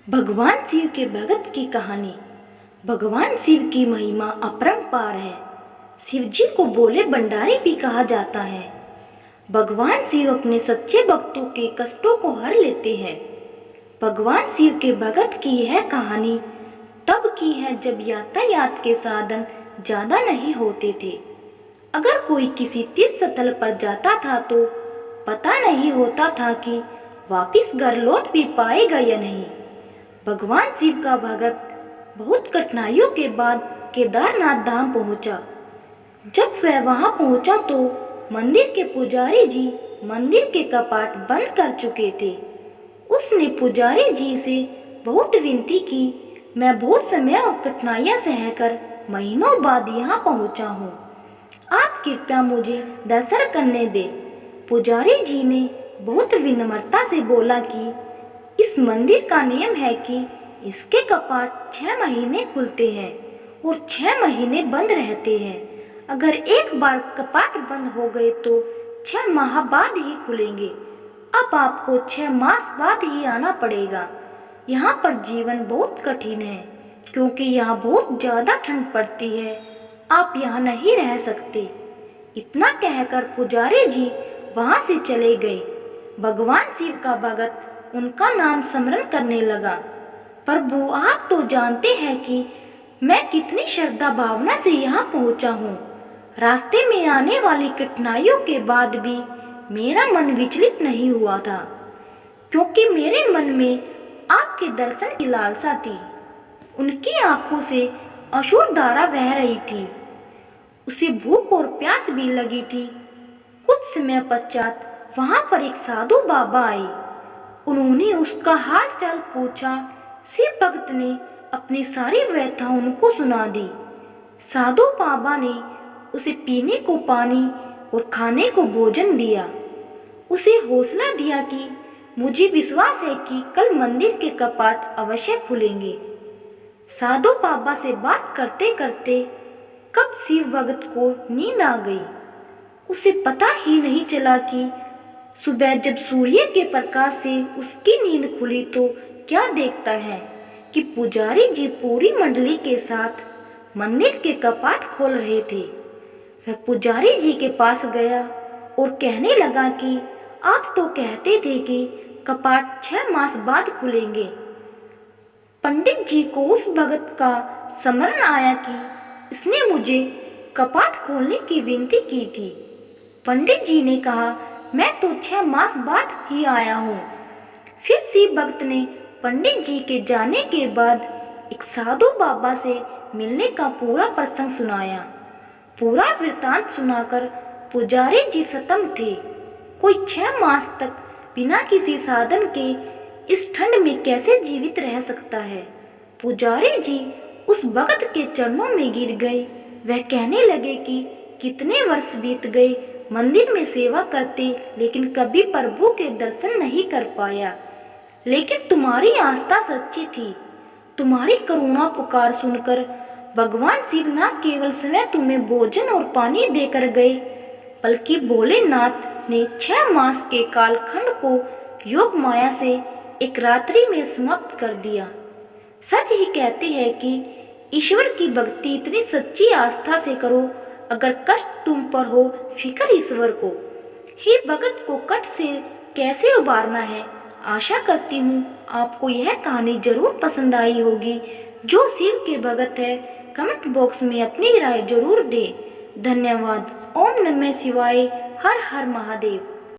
भगवान शिव के भगत की कहानी। भगवान शिव की महिमा अपरंपार है। शिव जी को बोले भंडारी भी कहा जाता है। भगवान शिव अपने सच्चे भक्तों के कष्टों को हर लेते हैं। भगवान शिव के भगत की यह कहानी तब की है जब यातायात के साधन ज्यादा नहीं होते थे। अगर कोई किसी तीर्थ स्थल पर जाता था तो पता नहीं होता था कि वापिस घर लौट भी पाएगा या नहीं। भगवान शिव का भगत बहुत कठिनाइयों के बाद केदारनाथ धाम पहुंचा। जब वह वहां पहुंचा तो मंदिर के पुजारी जी मंदिर के कपाट बंद कर चुके थे। उसने पुजारी जी से बहुत विनती की, मैं बहुत समय और कठिनाइयां सहकर महीनों बाद यहाँ पहुंचा हूँ, आप कृपया मुझे दर्शन करने दे। पुजारी जी ने बहुत विनम्रता से बोला कि इस मंदिर का नियम है कि इसके कपाट 6 महीने खुलते हैं और 6 महीने बंद रहते हैं। अगर एक बार कपाट बंद हो गए तो 6 माह बाद ही खुलेंगे। अब आपको 6 मास बाद ही आना पड़ेगा। यहाँ पर जीवन बहुत कठिन है क्योंकि यहाँ बहुत ज़्यादा ठंड पड़ती है, आप यहाँ नहीं रह सकते। इतना कहकर पुजारी जी वहाँ से चले गए। भगवान शिव का भगत उनका नाम स्मरण करने लगा। प्रभु, आप तो जानते हैं कि मैं कितनी श्रद्धा भावना से यहाँ पहुँचा हूँ। रास्ते में आने वाली कठिनाइयों के बाद भी मेरा मन विचलित नहीं हुआ था क्योंकि मेरे मन में आपके दर्शन की लालसा थी। उनकी आंखों से अश्रु धारा बह रही थी। उसे भूख और प्यास भी लगी थी। कुछ समय पश्चात वहां पर एक साधु बाबा आए। उन्होंने उसका हाल चाल पूछा। शिव भक्त ने अपनी सारी व्यथा उनको सुना दी। साधु बाबा ने उसे पीने को पानी और खाने को भोजन दिया। उसे हौसला दिया कि मुझे विश्वास है कि कल मंदिर के कपाट अवश्य खुलेंगे। साधु बाबा से बात करते करते कब शिव भक्त को नींद आ गई। उसे पता ही नहीं चला कि सुबह जब सूर्य के प्रकाश से उसकी नींद खुली तो क्या देखता है कि पुजारी जी पूरी मंडली के साथ मंदिर के कपाट खोल रहे थे। वह पुजारी जी के पास गया और कहने लगा कि आप तो कहते थे कि कपाट 6 मास बाद खुलेंगे। पंडित जी को उस भगत का स्मरण आया कि इसने मुझे कपाट खोलने की विनती की थी। पंडित जी ने कहा, मैं तो 6 मास बाद ही आया हूँ। फिर शिव भक्त ने पंडित जी के जाने के बाद एक साधु बाबा से मिलने का पूरा प्रसंग सुनाया। पूरा वृतांत सुनाकर पुजारी जी सतम थे। कोई 6 मास तक बिना किसी साधन के इस ठंड में कैसे जीवित रह सकता है। पुजारी जी उस भक्त के चरणों में गिर गए। वह कहने लगे कि कितने वर्ष बीत गए मंदिर में सेवा करते, लेकिन कभी प्रभु के दर्शन नहीं कर पाया। लेकिन तुम्हारी आस्था सच्ची थी। तुम्हारी करुणा पुकार सुनकर भगवान शिव न केवल स्वयं तुम्हें भोजन और पानी देकर गए, बल्कि भोलेनाथ ने 6 मास के कालखंड को योग माया से एक रात्रि में समाप्त कर दिया। सच ही कहते हैं कि ईश्वर की भक्ति इतनी सच्ची आस्था से करो, अगर कष्ट तुम पर हो फिकर ईश्वर को। हे भगत को कष्ट से कैसे उबारना है। आशा करती हूँ आपको यह कहानी जरूर पसंद आई होगी। जो शिव के भगत है कमेंट बॉक्स में अपनी राय जरूर दे। धन्यवाद। ओम नमः शिवाय। हर हर महादेव।